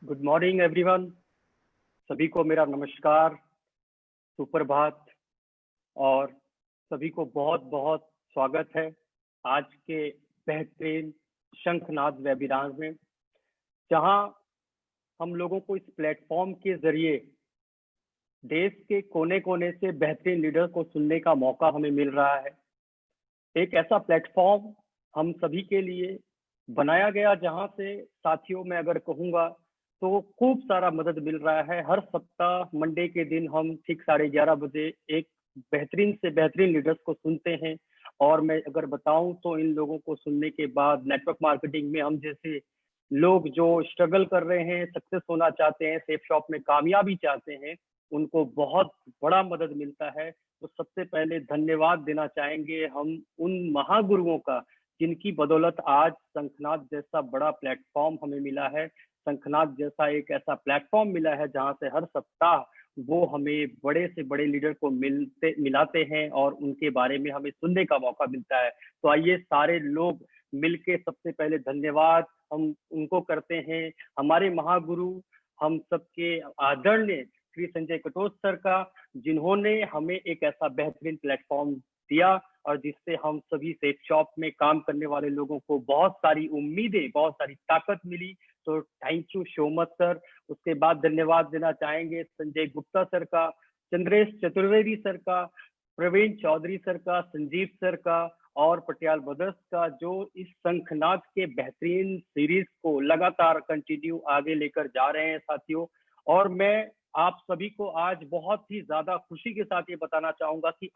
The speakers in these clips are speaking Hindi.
Good morning everyone. सभी को मेरा नमस्कार, सुप्रभात और सभी को बहुत बहुत स्वागत है आज के बेहतरीन शंखनाद वेबिनार में, जहां हम लोगों को इस प्लेटफॉर्म के जरिए देश के कोने कोने से बेहतरीन लीडर को सुनने का मौका हमें मिल रहा है। एक ऐसा प्लेटफॉर्म हम सभी के लिए बनाया गया जहां से साथियों मैं अगर कहूँगा तो खूब सारा मदद मिल रहा है। हर सप्ताह मंडे के दिन हम ठीक 11:30 बजे एक बेहतरीन से बेहतरीन लीडर्स को सुनते हैं। और मैं अगर बताऊं तो इन लोगों को सुनने के बाद नेटवर्क मार्केटिंग में हम जैसे लोग जो स्ट्रगल कर रहे हैं, सक्सेस होना चाहते हैं, सेफ शॉप में कामयाबी चाहते हैं, उनको बहुत बड़ा मदद मिलता है। तो सबसे पहले धन्यवाद देना चाहेंगे हम उन महागुरुओं का जिनकी बदौलत आज शंखनाद जैसा बड़ा प्लेटफॉर्म हमें मिला है। शंखनाद जैसा एक ऐसा प्लेटफॉर्म मिला है जहां से हर सप्ताह वो हमें बड़े से बड़े लीडर को मिलाते हैं और उनके बारे में हमें सुनने का मौका मिलता है। तो आइए सारे लोग मिलके सबसे पहले धन्यवाद हम उनको करते हैं, हमारे महागुरु, हम सबके आदरणीय श्री संजय कटोच सर का, जिन्होंने हमें एक ऐसा बेहतरीन प्लेटफॉर्म दिया और जिससे हम सभी सेफ शॉप में काम करने वाले लोगों को बहुत सारी उम्मीदें, बहुत सारी ताकत मिली। तो thank you so much sir. उसके बाद धन्यवाद देना चाहेंगे संजय गुप्ता सर का, चंद्रेश चतुर्वेदी सर का, प्रवीण चौधरी सर का, संजीव सर का और पटियाल ब्रदर्स का, जो इस शंखनाद के बेहतरीन सीरीज को लगातार कंटिन्यू आगे लेकर जा रहे हैं साथियों। और मैं आप सभी को आज बहुत ही ज्यादा खुशी के साथ ये बताना चाहूंगा कि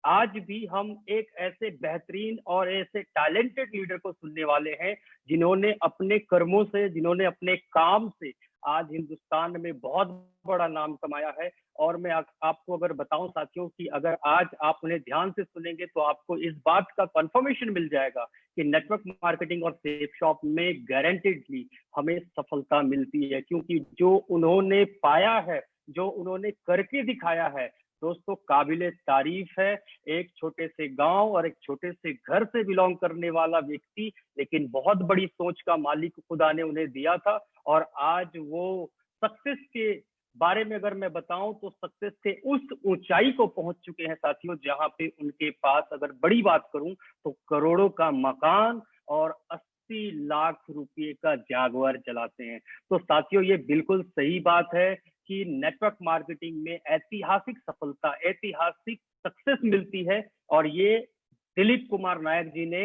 आज भी हम एक ऐसे बेहतरीन और ऐसे टैलेंटेड लीडर को सुनने वाले हैं जिन्होंने अपने कर्मों से, जिन्होंने अपने काम से आज हिंदुस्तान में बहुत बड़ा नाम कमाया है। और मैं आपको अगर बताऊं साथियों कि अगर आज आप उन्हें ध्यान से सुनेंगे तो आपको इस बात का कंफर्मेशन मिल जाएगा कि नेटवर्क मार्केटिंग और सेफ शॉप में गारंटेडली हमें सफलता मिलती है, क्योंकि जो उन्होंने पाया है, जो उन्होंने करके दिखाया है दोस्तों, काबिले तारीफ है। एक छोटे से गांव और एक छोटे से घर से बिलोंग करने वाला व्यक्ति, लेकिन बहुत बड़ी सोच का मालिक खुदा ने उन्हें दिया था। और आज वो सक्सेस के बारे में अगर मैं बताऊं तो सक्सेस के उस ऊंचाई को पहुंच चुके हैं साथियों, जहां पे उनके पास अगर बड़ी बात करूं तो करोड़ों का मकान और 80 लाख रुपए का जागवार चलाते हैं। तो साथियों ये बिल्कुल सही बात है कि नेटवर्क मार्केटिंग में ऐतिहासिक सफलता, ऐतिहासिक सक्सेस मिलती है। और ये दिलीप कुमार नायक जी ने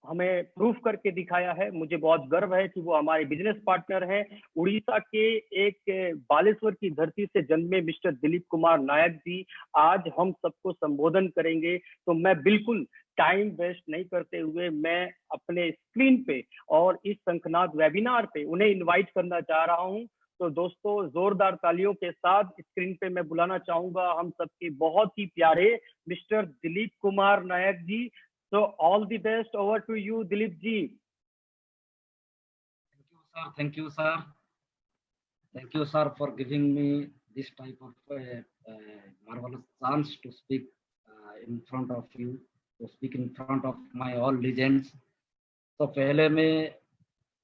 हमें प्रूफ करके दिखाया है। मुझे बहुत गर्व है कि वो हमारे बिजनेस पार्टनर हैं। उड़ीसा के एक बालेश्वर की धरती से जन्मे मिस्टर दिलीप कुमार नायक जी आज हम सबको संबोधन करेंगे। तो मैं बिल्कुल टाइम वेस्ट नहीं करते हुए मैं अपने स्क्रीन पे और इस शंखनाद वेबिनार पे उन्हें इनवाइट करना चाह रहा हूं। तो दोस्तों जोरदार तालियों के साथ स्क्रीन पे मैं बुलाना चाहूंगा हम सबके बहुत ही प्यारे mister Dilip Kumar Nayak ji. So all the best. Over to you, Dilip ji. Thank you, sir. Thank you, sir, for giving me this type of marvelous chance to speak in front of you, to speak in front of my all legends. तो पहले मैं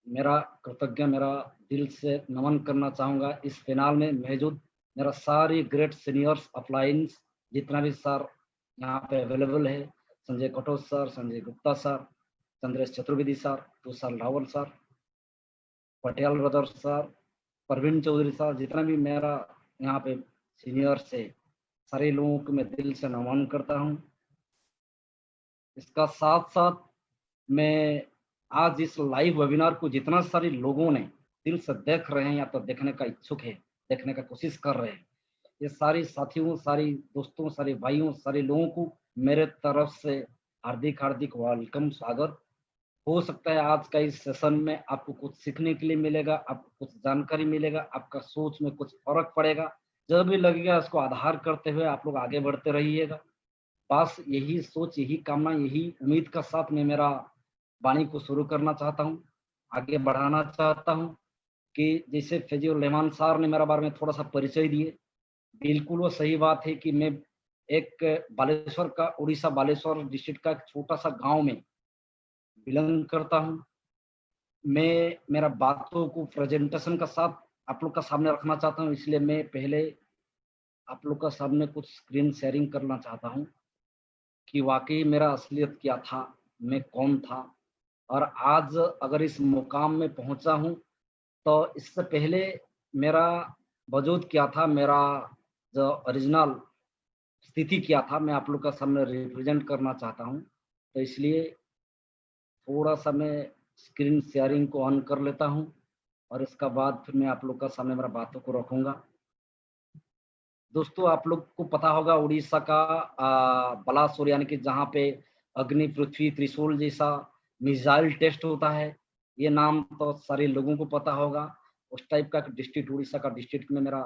मेरा कृतज्ञ, मेरा दिल से नमन करना चाहूँगा इस पैनल में मौजूद मेरा सारी ग्रेट सीनियर्स अपलाइंस जितना भी सर यहाँ पे अवेलेबल है, Sanjay Katoch sir, Sanjay Gupta sir, Chandresh Chaturvedi sir, Tushar Rawal sir, Patial brothers sir, Praveen Chaudhary sir, जितना भी मेरा यहाँ पे सीनियर्स है, सारे लोगों को मैं दिल से नमन करता हूँ। इसका साथ साथ मैं आज इस लाइव वेबिनार को जितना सारे लोगों ने दिल से देख रहे हैं या तो देखने का इच्छुक है, देखने का कोशिश कर रहे हैं, ये सारे साथियों, सारे दोस्तों, सारे भाइयों, सारे लोगों को मेरे तरफ से हार्दिक हार्दिक वेलकम, स्वागत। हो सकता है आज का इस सेशन में आपको कुछ सीखने के लिए मिलेगा, आपको कुछ जानकारी मिलेगा, आपका सोच में कुछ फर्क पड़ेगा। जब भी लगेगा उसको आधार करते हुए आप लोग आगे बढ़ते रहिएगा। बस यही सोच, यही कामना, यही उम्मीद का साथ मैं मेरा वाणी को शुरू करना चाहता हूँ, आगे बढ़ाना चाहता हूँ। कि जैसे फैजुल रहमान सर ने मेरा बारे में थोड़ा सा परिचय दिए, बिल्कुल वो सही बात है कि मैं एक बालेश्वर का, उड़ीसा बालेश्वर डिस्ट्रिक्ट का एक छोटा सा गांव में बिलोंग करता हूं। मैं मेरा बातों को प्रेजेंटेशन का साथ आप लोग का सामने रखना चाहता हूँ, इसलिए मैं पहले आप लोग का सामने कुछ स्क्रीन शेयरिंग करना चाहता हूँ कि वाकई मेरा असलियत क्या था, मैं कौन था, और आज अगर इस मुकाम में पहुंचा हूं तो इससे पहले मेरा वजूद क्या था, मेरा जो ओरिजिनल स्थिति क्या था, मैं आप लोग का सामने रिप्रेजेंट करना चाहता हूं। तो इसलिए थोड़ा सा मैं स्क्रीन शेयरिंग को ऑन कर लेता हूं और इसका बाद फिर मैं आप लोग का सामने मेरा बातों को रखूंगा। दोस्तों, आप लोग को पता होगा उड़ीसा का बलासोर, यानी कि जहाँ पे अग्नि, पृथ्वी, त्रिशूल जैसा मिसाइल टेस्ट होता है, ये नाम तो सारे लोगों को पता होगा। उस टाइप का डिस्ट्रिक्ट, उड़ीसा का डिस्ट्रिक्ट में मेरा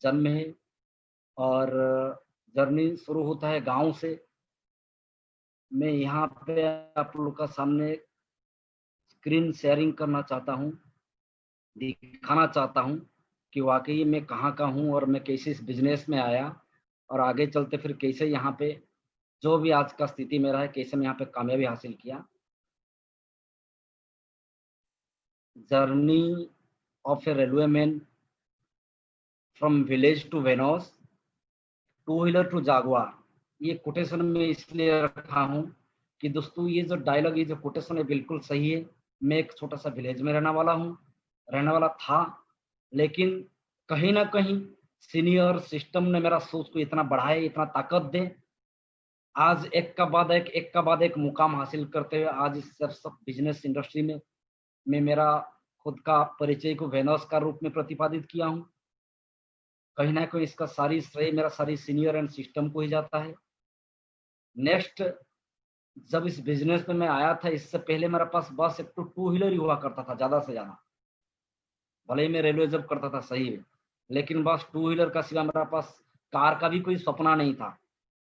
जन्म है और जर्नी शुरू होता है गांव से। मैं यहाँ पे आप लोग का सामने स्क्रीन शेयरिंग करना चाहता हूँ, दिखाना चाहता हूँ कि वाकई मैं कहाँ का हूँ और मैं कैसे इस बिजनेस में आया और आगे चलते फिर कैसे यहाँ पे जो भी आज का स्थिति मेरा है, कैसे मैं यहाँ पे कामयाबी हासिल किया। Journey of a railway man from village to Venice, two wheeler to Jaguar, ये कोटेशन में इसलिए रखा हूँ कि दोस्तों ये जो डायलॉग, ये जो कोटेशन है बिल्कुल सही है। मैं एक छोटा सा विलेज में रहने वाला था, लेकिन कहीं ना कहीं सीनियर सिस्टम ने मेरा सोच को इतना बढ़ाया, इतना ताकत दे, आज एक का बाद एक मुकाम हासिल करते हुए आज इस सब बिजनेस इंडस्ट्री में मैं मेरा खुद का परिचय को वेनस का रूप में प्रतिपादित किया हूँ। कहीं ना कहीं इसका सारी श्रेय मेरा सारी सीनियर एंड सिस्टम को ही जाता है। नेक्स्ट, जब इस बिजनेस में मैं आया था, इससे पहले मेरे पास बस एक टू व्हीलर ही हुआ करता था ज्यादा से ज्यादा। भले ही मैं रेलवे जब करता था सही है, लेकिन बस टू व्हीलर का सिवा मेरे पास कार का भी कोई सपना नहीं था।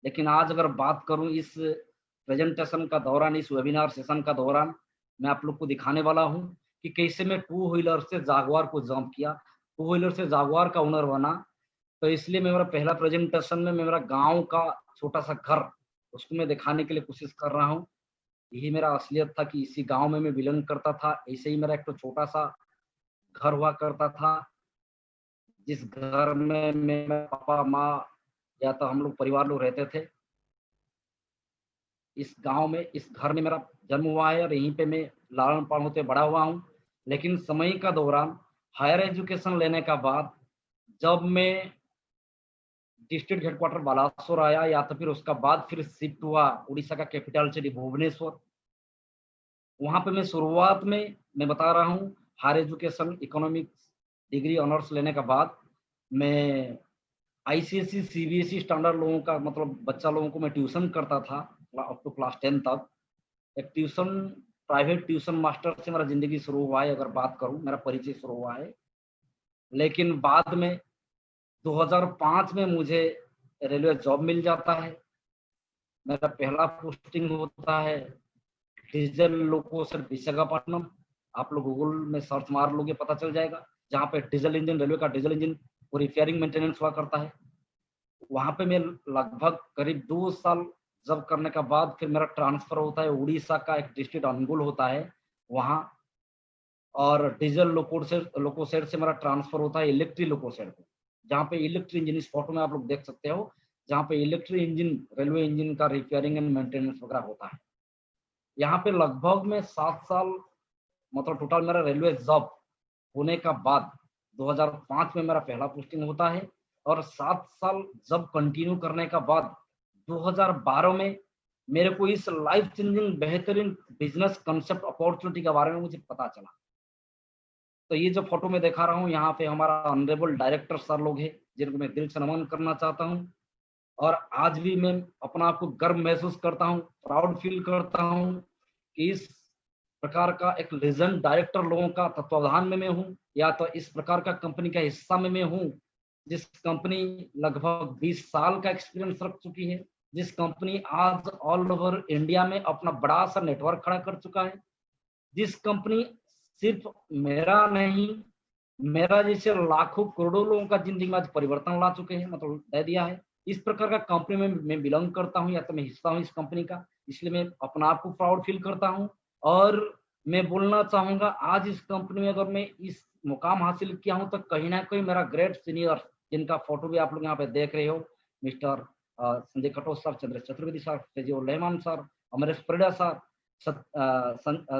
लेकिन आज अगर बात करूं इस प्रेजेंटेशन का दौरान, इस वेबिनार सेशन का दौरान, मैं आप लोग को दिखाने वाला हूं कि कैसे मैं टू व्हीलर से जागवार को जंप किया, टू व्हीलर से जागवार का ओनर बना। तो इसलिए मैं मेरा पहला प्रेजेंटेशन में मैं मेरा गाँव का छोटा सा घर, उसको मैं दिखाने के लिए कोशिश कर रहा हूँ। यही मेरा असलियत था कि इसी गांव में मैं बिलोंग करता था। ऐसे ही मेरा एक तो छोटा सा घर हुआ करता था, जिस घर में मेरे पापा माँ या तो हम लोग परिवार लोग रहते थे। इस गांव में, इस घर में मेरा जन्म हुआ है और यहीं पे मैं लालन पालन होते बड़ा हुआ हूँ। लेकिन समय का दौरान हायर एजुकेशन लेने का बाद जब मैं डिस्ट्रिक्ट हेडक्वार्टर बालासोर आया, या तो फिर उसका बाद फिर शिफ्ट हुआ उड़ीसा का कैपिटल सिटी भुवनेश्वर। वहां पे मैं शुरुआत में मैं बता रहा हूँ higher education economics degree honours लेने के बाद मैं आईसीएसई सीबीएसई स्टैंडर्ड लोगों का, मतलब बच्चा लोगों को मैं ट्यूशन करता था अप टू क्लास 10 तक। एक ट्यूशन, प्राइवेट ट्यूशन मास्टर से मेरा जिंदगी शुरू हुआ है, अगर बात करूं मेरा परिचय शुरू हुआ है। लेकिन बाद में 2005 में मुझे रेलवे जॉब मिल जाता है। मेरा पहला पोस्टिंग होता है डीजल लोको सर विशाखापट्टनम। आप लोग गूगल में सर्च मार लोगे, पता चल जाएगा, जहाँ पे डीजल इंजन, रेलवे का डीजल इंजन और रिपेयरिंग मेंटेनेंस हुआ करता है। वहां पे मैं लगभग करीब 2 साल जब करने के बाद फिर मेरा ट्रांसफर होता है उड़ीसा का एक डिस्ट्रिक्ट अनुगुल होता है वहाँ, और डीजल लोकोसेड से मेरा ट्रांसफर होता है इलेक्ट्रिक लोकोसेड को, जहाँ पे इलेक्ट्रिक इंजन, इस फोटो में आप लोग देख सकते हो, जहाँ पे इलेक्ट्रिक इंजन, रेलवे इंजन का रिपेयरिंग एंड मेंटेनेंस वगैरह होता है। यहाँ पे लगभग मैं 7 साल, मतलब टोटल मेरा रेलवे जॉब होने का बाद 2005 में मेरा पहला पोस्टिंग होता है, और 7 साल जब कंटिन्यू करने का बाद 2012 में मेरे को इस लाइफ चेंजिंग बेहतरीन बिजनेस कंसेप्ट अपॉर्चुनिटी के बारे में मुझे पता चला। तो ये जो फोटो में दिखा रहा हूँ, यहाँ पे हमारा ऑनरेबल डायरेक्टर सर लोग हैं, जिनको मैं दिल से नमन करना चाहता हूँ। और आज भी मैं अपना आप को गर्व महसूस करता हूँ, प्राउड फील करता हूँ कि इस प्रकार का एक लीजेंड डायरेक्टर लोगों का तत्वावधान में मैं हूँ, या तो इस प्रकार का कंपनी का हिस्सा में मैं हूँ, जिस कंपनी लगभग 20 साल का एक्सपीरियंस रख चुकी है, जिस कंपनी आज ऑल ओवर इंडिया में अपना बड़ा सा नेटवर्क खड़ा कर चुका है, जिस कंपनी सिर्फ मेरा नहीं, मेरा जैसे लाखों करोड़ों लोगों का जिंदगी में आज परिवर्तन ला चुके हैं, मतलब दे दिया है। इस प्रकार का कंपनी में मैं बिलोंग करता हूँ, या तो मैं हिस्सा हूँ इस कंपनी का, इसलिए मैं अपना आप को प्राउड फील करता हूँ। और मैं बोलना चाहूंगा आज इस कंपनी में अगर मैं इस मुकाम हासिल किया हूं तो कहीं ना कहीं मेरा ग्रेट सीनियर, जिनका फोटो भी आप लोग यहाँ पे देख रहे हो, mister Sanjay Katoch sir, Chandra Chaturvedi sir, फेजियो Rahman sir, Amaresh Parida sir,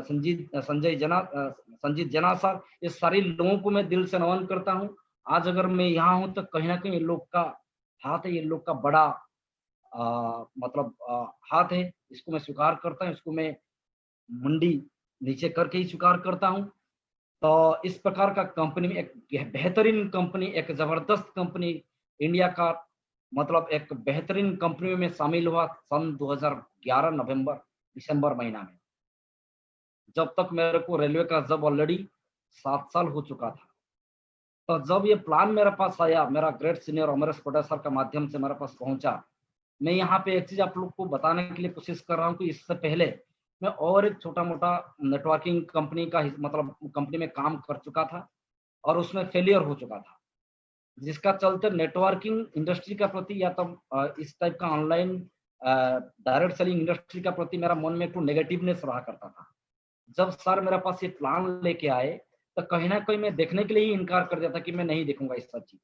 Sanjit Jana sir, ये सारे लोगों को मैं दिल से नमन करता हूँ। आज अगर मैं यहाँ हूँ तो कहीं ना कहीं ये लोग का हाथ है, ये लोग का बड़ा मतलब हाथ है, इसको मैं स्वीकार करता हूँ, इसको मैं मुंडी नीचे करके ही स्वीकार करता हूँ। तो इस प्रकार का कंपनी में एक बेहतरीन कंपनी, एक जबरदस्त कंपनी, इंडिया का मतलब एक बेहतरीन कंपनी में शामिल हुआ सन 2011 नवंबर दिसंबर महीना में। जब तक मेरे को रेलवे का जब ऑलरेडी 7 साल हो चुका था। तो जब ये प्लान मेरे पास आया, मेरा great senior Amresh Patel sir के माध्यम से मेरे पास पहुंचा, मैं यहाँ पे एक चीज आप लोग को बताने के लिए कोशिश कर रहा हूँ कि इससे पहले मैं और एक छोटा मोटा नेटवर्किंग कंपनी का मतलब कंपनी में काम कर चुका था और उसमें फेलियर हो चुका था, जिसका चलते नेटवर्किंग इंडस्ट्री का प्रति या तो इस टाइप का ऑनलाइन डायरेक्ट सेलिंग इंडस्ट्री का प्रति मेरा मन में एक नेगेटिवनेस रहा करता था। जब सर मेरे पास ये प्लान लेके आए तो कहीं ना कहीं मैं देखने के लिए ही इनकार कर दिया था कि मैं नहीं देखूंगा इस सब चीज।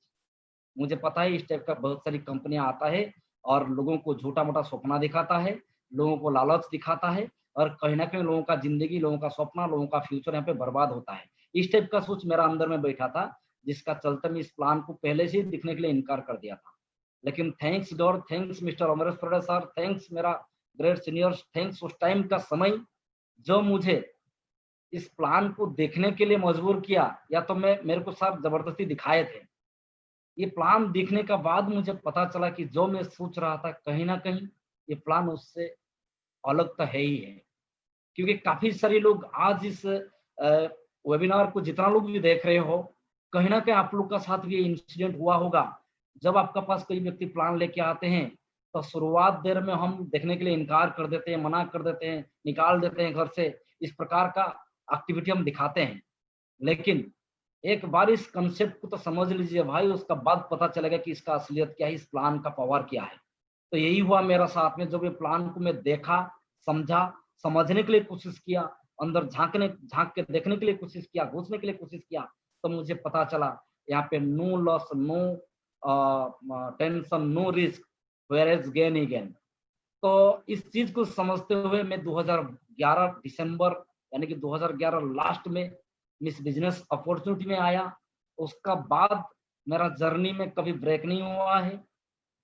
मुझे पता है इस टाइप का बहुत सारी कंपनियां आता है और लोगों को झूठा मोटा सपना दिखाता है, लोगों को लालच दिखाता है और कहीं ना कहीं लोगों का जिंदगी, लोगों का सपना, लोगों का फ्यूचर यहाँ पे बर्बाद होता है। इस टाइप का सोच मेरा अंदर में बैठा था, जिसका चलते मैं इस प्लान को पहले से ही दिखने के लिए इनकार कर दिया था। लेकिन thanks God, thanks mister Amresh Patel sir, thanks मेरा ग्रेट सीनियर, थैंक्स उस टाइम का समय जो मुझे इस प्लान को देखने के लिए मजबूर किया, या तो मेरे को सर जबरदस्ती दिखाए थे। ये प्लान देखने का बाद मुझे पता चला कि जो मैं सोच रहा था कहीं ना कहीं ये प्लान उससे अलग तो है ही है। क्योंकि काफी सारे लोग आज इस वेबिनार को जितना लोग भी देख रहे हो, कहीं ना कहीं आप लोग का साथ भी इंसिडेंट हुआ होगा। जब आपका पास कोई व्यक्ति प्लान लेके आते हैं तो शुरुआत देर में हम देखने के लिए इनकार कर देते हैं, मना कर देते हैं, निकाल देते हैं घर से, इस प्रकार का एक्टिविटी हम दिखाते हैं। लेकिन एक बार इस कंसेप्ट को तो समझ लीजिए भाई, उसका बाद पता चलेगा कि इसका असलियत क्या है, इस प्लान का पावर क्या है। तो यही हुआ मेरा साथ में। जब ये प्लान को मैं देखा, समझा, समझने के लिए कोशिश किया, अंदर झांक के देखने के लिए कोशिश किया, घुसने के लिए कोशिश किया, तो मुझे पता चला यहाँ पे no loss, no tension, no risk, whereas gain ही गेन। तो इस चीज को समझते हुए मैं 2011 दिसंबर यानी कि 2011 लास्ट में मिस बिजनेस अपॉर्चुनिटी में आया। उसका बाद मेरा जर्नी में कभी ब्रेक नहीं हुआ है।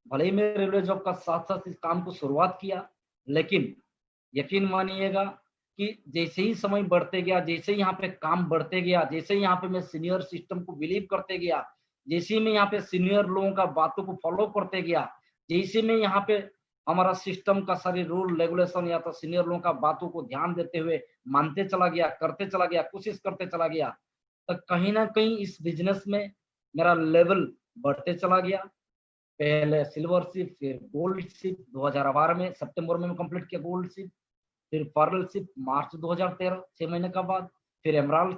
भले ही मैं रेलवे जॉब का साथ साथ इस काम को शुरुआत किया, लेकिन यकीन मानिएगा कि जैसे ही समय बढ़ते गया, जैसे ही यहाँ पे काम बढ़ते गया, जैसे ही यहाँ पे मैं सीनियर सिस्टम को बिलीव करते गया, जैसे ही मैं यहाँ पे सीनियर लोगों का बातों को फॉलो करते गया, जैसे मैं यहाँ पे हमारा सिस्टम का सारे रूल रेगुलेशन या तो सीनियर लोगों का बातों को ध्यान देते हुए मानते चला गया, करते चला गया, कोशिश करते चला गया, तो कहीं ना कहीं इस बिजनेस में मेरा लेवल बढ़ते चला गया। पहले सिल्वर शिप, फिर गोल्ड शिप 2012 में सितंबर में कंप्लीट किया गोल्ड शिप, फिर पर्ल शिप मार्च 2013 6 महीने का बाद, फिर एमराल्ड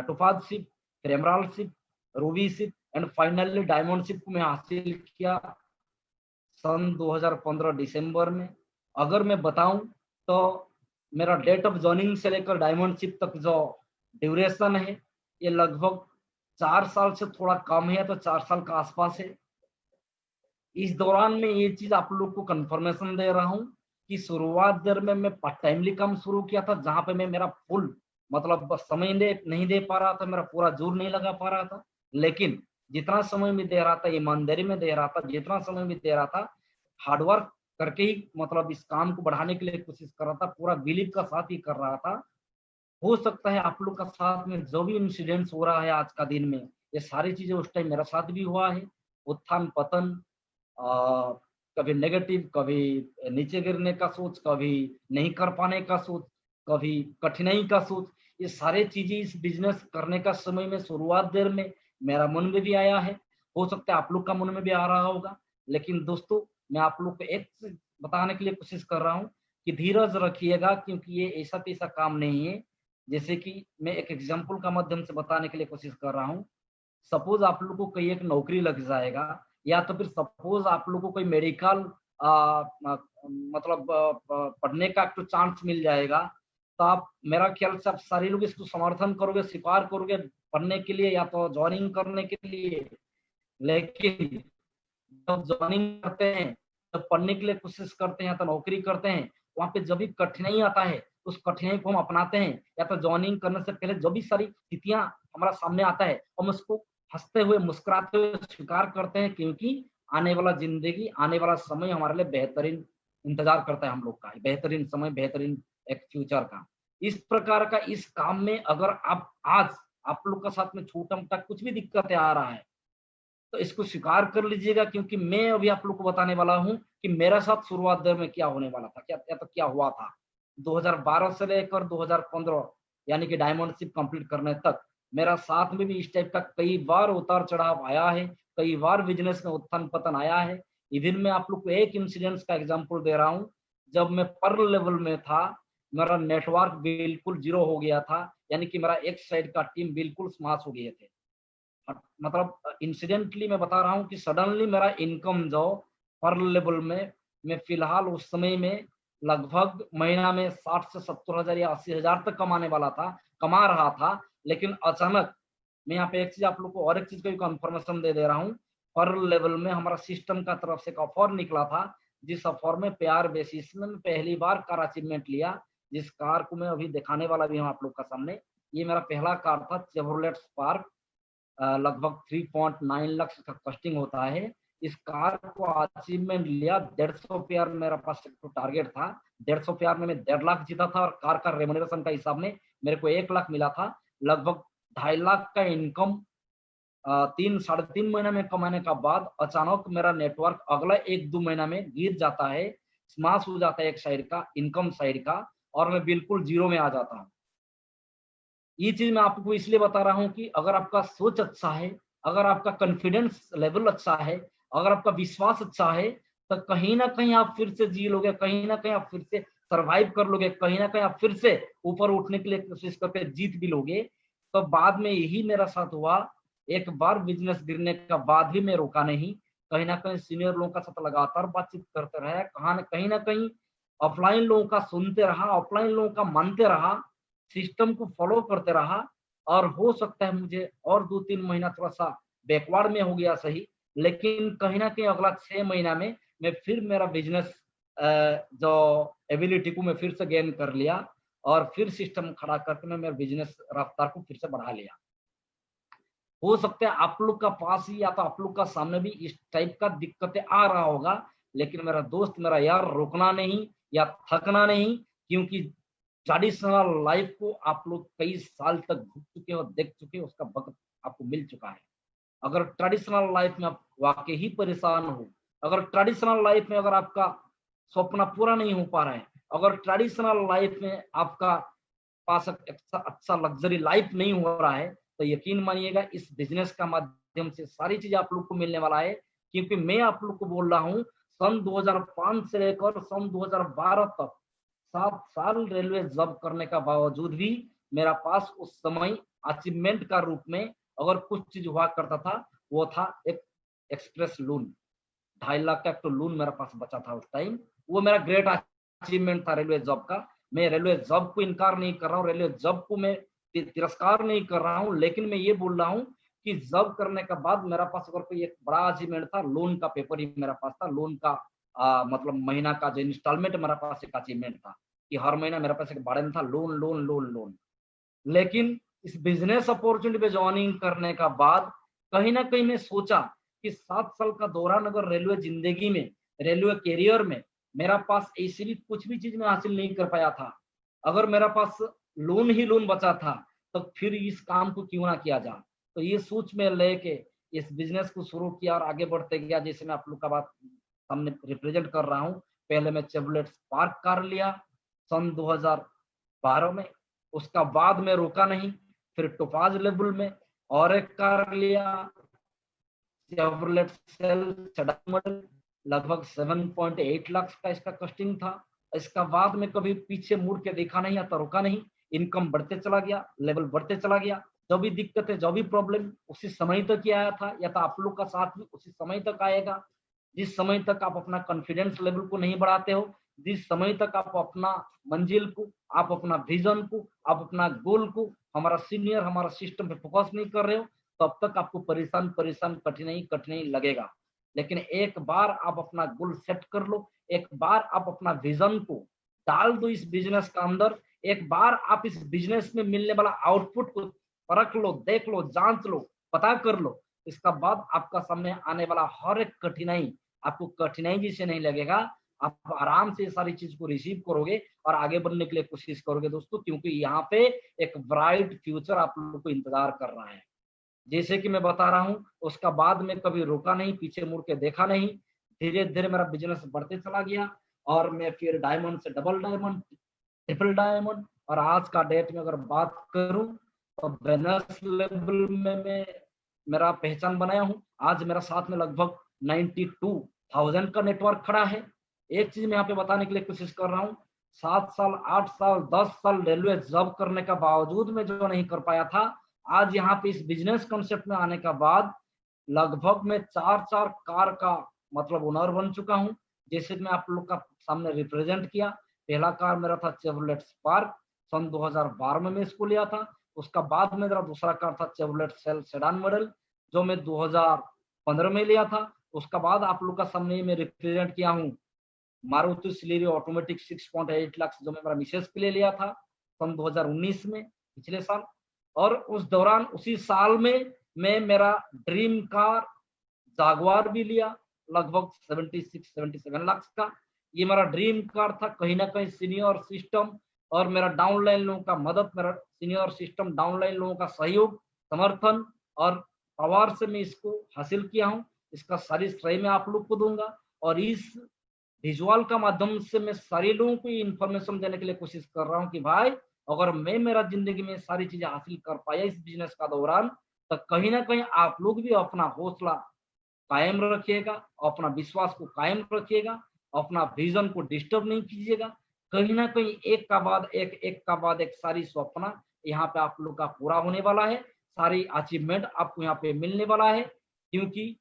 टोपाज शिप, फिर emerald ship, Ruby ship and finally diamond ship को मैं हासिल किया सन 2015 दिसंबर में। अगर मैं बताऊं तो मेरा डेट ऑफ जॉइनिंग से लेकर डायमंड शिप तक जो ड्यूरेशन है ये लगभग 4 साल से थोड़ा कम है, तो 4 साल का आसपास है। इस दौरान में ये चीज आप लोग को कंफर्मेशन दे रहा हूँ कि शुरुआत दर में मैं पार्ट टाइमली काम शुरू किया था, जहां पे मैं मेरा फुल मतलब बस समय नहीं दे पा रहा था, मेरा पूरा जोर नहीं लगा पा रहा था। लेकिन जितना समय मैं दे रहा था ईमानदारी में दे रहा था, जितना समय मैं दे रहा था हार्डवर्क करके ही मतलब इस काम को बढ़ाने के लिए कोशिश कर रहा था, पूरा बिलीव का साथ ही कर रहा था। हो सकता है आप लोग का साथ में जो भी इंसिडेंट्स हो रहा है आज का दिन में, ये सारी चीजें उस टाइम मेरा साथ भी हुआ है। उत्थान पतन, कभी नेगेटिव, कभी नीचे गिरने का सोच, कभी नहीं कर पाने का सोच, कभी कठिनाई का सोच, ये सारे चीजें इस बिजनेस करने का समय में शुरुआत देर में मेरा मन में भी आया है। हो सकता है आप लोग का मन में भी आ रहा होगा। लेकिन दोस्तों मैं आप लोग को एक चीज बताने के लिए कोशिश कर रहा हूँ कि धीरज रखिएगा, क्योंकि ये ऐसा तैसा काम नहीं है। जैसे कि मैं एक एग्जाम्पल का माध्यम से बताने के लिए कोशिश कर रहा हूँ। सपोज आप लोग को कहीं एक नौकरी लग जाएगा, या तो फिर सपोज आप लोग को कोई मेडिकल मतलब पढ़ने का तो चांस मिल जाएगा, तो आप मेरा ख्याल से आप सारे लोग इसको समर्थन करोगे, स्वीकार करोगे पढ़ने के लिए या तो ज्वाइनिंग करने के लिए। लेकिन जब ज्वाइनिंग करते हैं, जब पढ़ने के लिए कोशिश करते हैं या तो नौकरी करते हैं, वहां पे जब भी कठिनाई आता है उस कठिनाई को हम अपनाते हैं, या तो ज्वाइनिंग करने से पहले जो भी सारी स्थितियां हमारा सामने आता है हम उसको हंसते हुए मुस्कुराते हुए स्वीकार करते हैं, क्योंकि आने वाला जिंदगी, आने वाला समय हमारे लिए बेहतरीन इंतजार करता है हम लोग का, बेहतरीन समय, बेहतरीन एक फ्यूचर का। इस प्रकार का इस काम में अगर आप आज आप लोग का साथ में छोटा मोटा कुछ भी दिक्कतें आ रहा है तो इसको स्वीकार कर लीजिएगा, क्योंकि मैं अभी आप लोग को बताने वाला हूं कि मेरा साथ शुरुआत दर में क्या होने वाला था, क्या या तो क्या हुआ था 2012 से लेकर 2015 यानी कि डायमंडशिप कंप्लीट करने तक। मेरा साथ में भी इस टाइप का कई बार उतार चढ़ाव आया है, कई बार बिजनेस में उत्थान पतन आया है। इवन मैं आप लोग को एक इंसिडेंस का एग्जांपल दे रहा हूं। जब मैं पर्ल लेवल में था, मेरा नेटवर्क बिल्कुल जीरो हो गया था, यानी कि मेरा एक साइड का टीम बिल्कुल स्माश हो गए थे। मतलब इंसिडेंटली मैं बता रहा हूँ कि सडनली मेरा इनकम जो पर लेवल में, मैं फिलहाल उस समय में लगभग महीना में 60 से 70 हजार या 80 हजार तक कमाने वाला था, कमा रहा था। लेकिन अचानक मैं यहाँ पे एक चीज आप लोग को और एक चीज का भी कंफर्मेशन दे रहा हूँ। पर लेवल में हमारा सिस्टम का तरफ से एक ऑफर निकला था, जिस ऑफर में पेयर बेसिस में पहली बार कार अचीवमेंट लिया, जिस कार को मैं अभी दिखाने वाला भी हूँ आप लोग का सामने। ये मेरा पहला कार था, चेवरोलेट स्पार्क। लगभग 3.9 लाख का कॉस्टिंग होता है। इस कार को अचीवमेंट लिया, 150 पेयर मेरा पास तो टारगेट था। 150 पेयर में मैं 1.5 लाख जीता था, और कार का रेमुनरेशन का हिसाब में मेरे को 1 लाख मिला था। लगभग 2.5 लाख का इनकम 3 साढ़े 3 महीने में कमाने का बाद अचानक मेरा नेटवर्क अगला 1-2 महीना में गिर जाता है, स्माश हो जाता है एक साइड का, इनकम साइड का, और मैं बिल्कुल जीरो में आ जाता हूँ। ये चीज मैं आपको इसलिए बता रहा हूं कि अगर आपका सोच अच्छा है, अगर आपका कॉन्फिडेंस लेवल अच्छा है, अगर आपका विश्वास अच्छा है, तो कहीं ना कहीं आप फिर से जी लोगे, कहीं ना कहीं आप फिर से सरवाइव कर लोगे, कहीं ना कहीं आप फिर से ऊपर उठने के लिए कोशिश करके जीत भी लोगे। तो बाद में यही मेरा साथ हुआ। एक बार बिजनेस गिरने का बाद भी मैं रुका नहीं, कहीं ना कहीं सीनियर लोगों का साथ लगातार बातचीत करते रहे, कहीं ना कहीं ऑफलाइन लोगों का सुनते रहा, ऑफलाइन लोगों का मानते रहा, सिस्टम को फॉलो करते रहा। और हो सकता है मुझे और 2-3 महीना थोड़ा सा बैकवर्ड में हो गया सही, लेकिन कहीं ना कहीं अगला 6 महीना में मैं फिर मेरा बिजनेस जो एबिलिटी को मैं फिर से गेन कर लिया, और फिर सिस्टम खड़ा करके मैं मेरा बिजनेस रफ्तार को फिर से बढ़ा लिया। हो सकता है आप लोग का पास ही या तो आप लोग का सामने भी इस टाइप का दिक्कतें आ रहा होगा, लेकिन मेरा दोस्त, मेरा यार, रुकना नहीं या थकना नहीं, क्योंकि ट्रेडिशनल लाइफ को आप लोग कई साल तक भुग चुके हो, देख चुके हो, उसका वक्त आपको मिल चुका है। अगर ट्रेडिशनल लाइफ में आप वाकई ही परेशान हो, अगर ट्रेडिशनल लाइफ में अगर आपका सपना पूरा नहीं हो पा रहा है, अगर ट्रेडिशनल लाइफ में आपका पास अच्छा लग्जरी लाइफ नहीं हो रहा है, तो यकीन मानिएगा इस बिजनेस का माध्यम से सारी चीजें आप लोग को मिलने वाला है। क्योंकि मैं आप लोग को बोल रहा हूँ, सन 2005 से लेकर सन 2012 तक 7 साल रेलवे जॉब करने का बावजूद भी मेरा पास उस समय अचीवमेंट का रूप में अगर कुछ चीज हुआ करता था, वो था एक एक्सप्रेस लोन। 2.5 लाख का एक तो लोन मेरा पास बचा था उस टाइम। वो मेरा ग्रेट अचीवमेंट था रेलवे जॉब का। मैं रेलवे जॉब को इनकार नहीं कर रहा हूँ, रेलवे जॉब को मैं तिरस्कार नहीं कर रहा हूँ, लेकिन मैं ये बोल रहा हूँ कि जॉब करने के बाद मेरा पास अगर कोई एक बड़ा अचीवमेंट था, लोन का पेपर ही मेरा पास था। लोन का मतलब महीना का जो इंस्टॉलमेंट मेरा पास एक अचीवमेंट था कि हर महीना मेरे पास एक बारे था लोन लोन लोन लोन। लेकिन इस बिजनेस अपॉर्चुनिटी पे ज्वाइनिंग करने का बाद कहीं ना कहीं मैं सोचा कि 7 साल का दौरान अगर रेलवे जिंदगी में, रेलवे कैरियर में मेरा पास ऐसी भी कुछ भी चीज मैं हासिल नहीं कर पाया था, अगर मेरा पास लोन ही लोन बचा था, तो फिर इस काम को क्यों ना किया जाए। तो ये सोच में लेके इस बिजनेस को शुरू किया और आगे बढ़ते गया। जैसे मैं आप लोग का बात सामने रिप्रेजेंट कर रहा हूँ, पहले मैं चेवरोलेट स्पार्क कार लिया सन 2012 में, उसका बाद में रुका नहीं, फिर टोपाज लेवल में और एक कार लिया चेवरोलेट सेडान मॉडल, लगभग 7.8 लाख का इसका कॉस्टिंग था। इसका बाद में कभी पीछे मुड़ के देखा नहीं, या तो रुका नहीं, इनकम बढ़ते चला गया, लेवल बढ़ते चला गया। जो भी दिक्कत है, जो भी प्रॉब्लम उसी समय तक ही आया था, या तो आप लोग का साथ भी उसी समय तक आएगा जिस समय तक आप अपना कॉन्फिडेंस लेवल को नहीं बढ़ाते हो, जिस समय तक आप अपना मंजिल को, आप अपना विजन को, आप अपना गोल को हमारा सीनियर, हमारा सिस्टम पे फोकस नहीं कर रहे हो, तब तक आपको परेशान परेशान कठिनाई कठिनाई लगेगा। लेकिन एक बार आप अपना गोल सेट कर लो, एक बार आप अपना विजन को डाल दो इस बिजनेस का अंदर, एक बार आप इस बिजनेस में मिलने वाला आउटपुट को परख लो, देख लो, जांच लो, पता कर लो, इसका बाद आपका सामने आने वाला हर एक कठिनाई आपको कठिनाई जैसे नहीं लगेगा। आप आराम से सारी चीज को रिसीव करोगे और आगे बढ़ने के लिए कोशिश करोगे दोस्तों, क्योंकि यहाँ पे एक ब्राइट फ्यूचर आप लोगों को इंतजार कर रहा है। जैसे कि मैं बता रहा हूँ, उसका बाद में कभी रुका नहीं, पीछे मुड़ के देखा नहीं, धीरे धीरे मेरा बिजनेस बढ़ते चला गया और मैं फिर डायमंड से डबल डायमंड, ट्रिपल डायमंड, और आज का डेट में अगर बात करूं तो बिजनेस लेवल में मैं मेरा पहचान बनाया हूं। आज मेरा साथ में लगभग 92,000 का नेटवर्क खड़ा है। एक चीज मैं यहाँ पे बताने के लिए कोशिश कर रहा हूँ, 7 साल, 8 साल, 10 साल रेलवे जॉब करने का बावजूद मैं जो नहीं कर पाया था, आज यहाँ पे इस बिजनेस कॉन्सेप्ट में आने का बाद लगभग मैं 4 कार का मतलब ओनर बन चुका हूँ। जैसे मैं आप लोग का सामने रिप्रेजेंट किया, पहला कार मेरा था चेवरोलेट स्पार्क, सन 2012 में मैं इसको लिया था। उसका बाद मेरा दूसरा कार था चेवरोलेट सेडान मॉडल, जो मैं 2015 में लिया था। उसका बाद आप लोग का सामने मैं रिप्रेजेंट किया हूँ मारुति सुजुकी ऑटोमेटिक 6.8 लाख, जो मैं मेरा मिसेस के लिए लिया था सन 2019 में, पिछले साल। और उस दौरान उसी साल में मैं मेरा ड्रीम कार जागवार भी लिया, लगभग 76-77 लाख का। ये मेरा ड्रीम कार था। कहीं ना कहीं सीनियर सिस्टम और मेरा डाउनलाइन लोगों का मदद, मेरा सीनियर सिस्टम डाउनलाइन लोगों का सहयोग, समर्थन और पावर से मैं इसको हासिल किया हूँ। इसका सारी श्रेय मैं आप लोग को दूंगा और इस विजुअल का माध्यम से मैं सारे लोगों को इन्फॉर्मेशन देने के लिए कोशिश कर रहा हूँ कि भाई अगर मैं मेरा जिंदगी में सारी चीजें हासिल कर पाया इस बिजनेस का दौरान, तो कहीं ना कहीं आप लोग भी अपना हौसला कायम रखिएगा, अपना विश्वास को कायम रखिएगा, अपना विजन को डिस्टर्ब नहीं कीजिएगा। कहीं ना कहीं एक का बाद एक का बाद एक सारी सपना यहाँ पे आप लोग का पूरा होने वाला है, सारी अचीवमेंट आपको यहाँ पे मिलने वाला है। क्योंकि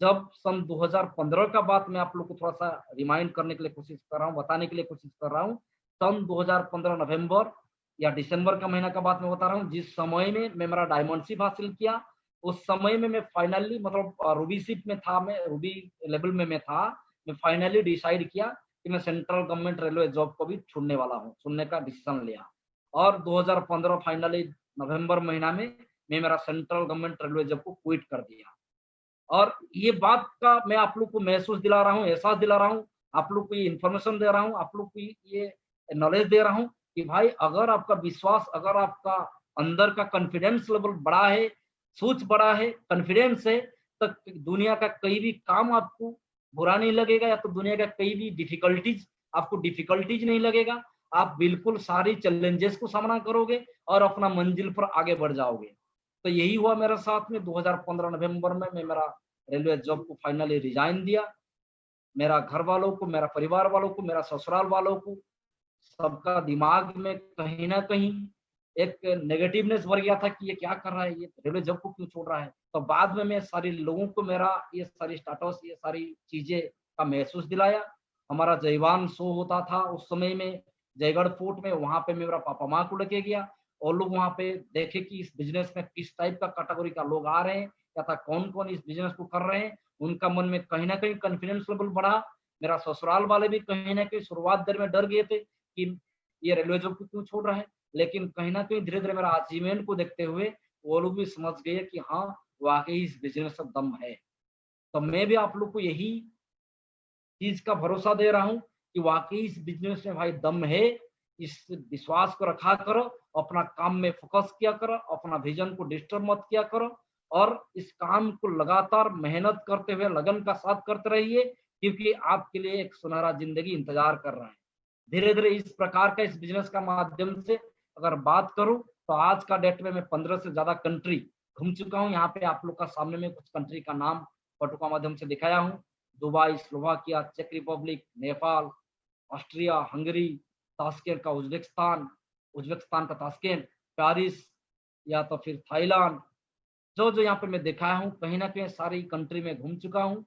जब सन 2015 का बात मैं आप लोग को थोड़ा सा रिमाइंड करने के लिए कोशिश कर रहा हूँ, बताने के लिए कोशिश कर रहा हूँ। सन 2015 नवंबर या दिसंबर का महीना का बात मैं बता रहा हूँ, जिस समय में मैं मेरा डायमंडशिप हासिल किया, उस समय में मैं फाइनली मतलब रूबीशिप में था, मैं रूबी लेवल में मैं था। मैं फाइनली डिसाइड किया कि मैं सेंट्रल गवर्नमेंट रेलवे जॉब को भी छोड़ने वाला हूँ, छोड़ने का डिसीजन लिया। और 2015 फाइनली नवंबर महीना में मैं मेरा सेंट्रल गवर्नमेंट रेलवे जॉब को क्विट कर दिया। और ये बात का मैं आप लोग को महसूस दिला रहा हूँ, एहसास दिला रहा हूँ, आप लोग को ये इन्फॉर्मेशन दे रहा हूँ, आप लोग को ये नॉलेज दे रहा हूँ कि भाई अगर आपका विश्वास, अगर आपका अंदर का कॉन्फिडेंस लेवल बड़ा है, सोच बड़ा है, कॉन्फिडेंस है, तो दुनिया का कहीं भी काम आपको बुरा नहीं लगेगा, या तो दुनिया का कहीं भी डिफिकल्टीज आपको डिफिकल्टीज नहीं लगेगा। आप बिल्कुल सारी चैलेंजेस को सामना करोगे और अपना मंजिल पर आगे बढ़ जाओगे। तो यही हुआ मेरे साथ में। 2015 नवंबर में मैं मेरा रेलवे जॉब को फाइनली रिजाइन दिया। मेरा घर वालों को, मेरा परिवार वालों को, मेरा ससुराल वालों को, सबका दिमाग में कहीं ना कहीं एक नेगेटिवनेस भर गया था कि ये क्या कर रहा है, ये रेलवे जॉब को क्यों छोड़ रहा है। तो बाद में मैं सारे लोगों को मेरा ये सारी स्टेटस, ये सारी चीजें का महसूस दिलाया। हमारा जयवान शो होता था उस समय में जयगढ़ फोर्ट में, वहां पे मेरा पापा माँ को लेके गया और लोग वहां पे देखे कि इस बिजनेस में किस टाइप का कैटेगरी का लोग आ रहे हैं, या था कौन कौन इस बिजनेस को कर रहे हैं। उनका मन में कहीं ना कहीं कॉन्फिडेंस लेवल बढ़ा। मेरा ससुराल वाले भी कहीं ना कहीं शुरुआत देर में डर गए थे कि ये रेलवे जॉब को क्यों छोड़ रहा है, लेकिन कहीं ना कहीं धीरे धीरे मेरा अचीवमेंट को देखते हुए वो लोग भी समझ गए कि हाँ वाकई इस बिजनेस का दम है। तो मैं भी आप लोग को यही चीज का भरोसा दे रहा हूँ कि वाकई इस बिजनेस में भाई दम है। इस विश्वास को रखा करो, अपना काम में फोकस किया करो, अपना विजन को डिस्टर्ब मत किया करो और इस काम को लगातार मेहनत करते हुए लगन का साथ करते रहिए, क्योंकि आपके लिए एक सुनहरा जिंदगी इंतजार कर रहा है। धीरे धीरे इस प्रकार का इस बिजनेस का माध्यम से अगर बात करूं तो आज का डेट में मैं 15 से ज्यादा कंट्री घूम चुका हूं। यहाँ पे आप लोग का सामने में कुछ कंट्री का नाम फोटो का माध्यम से दिखाया हूँ। दुबई, स्लोवाकिया, चेक Republic, Nepal, Austria, Hungary, Tashkent का उज्बेकिस्तान, उज्बेकिस्तान का ताशकेंट, पेरिस या तो फिर थाईलैंड, जो जो यहाँ पे मैं दिखाया हूँ कहीं ना कहीं सारी कंट्री में घूम चुका हूँ।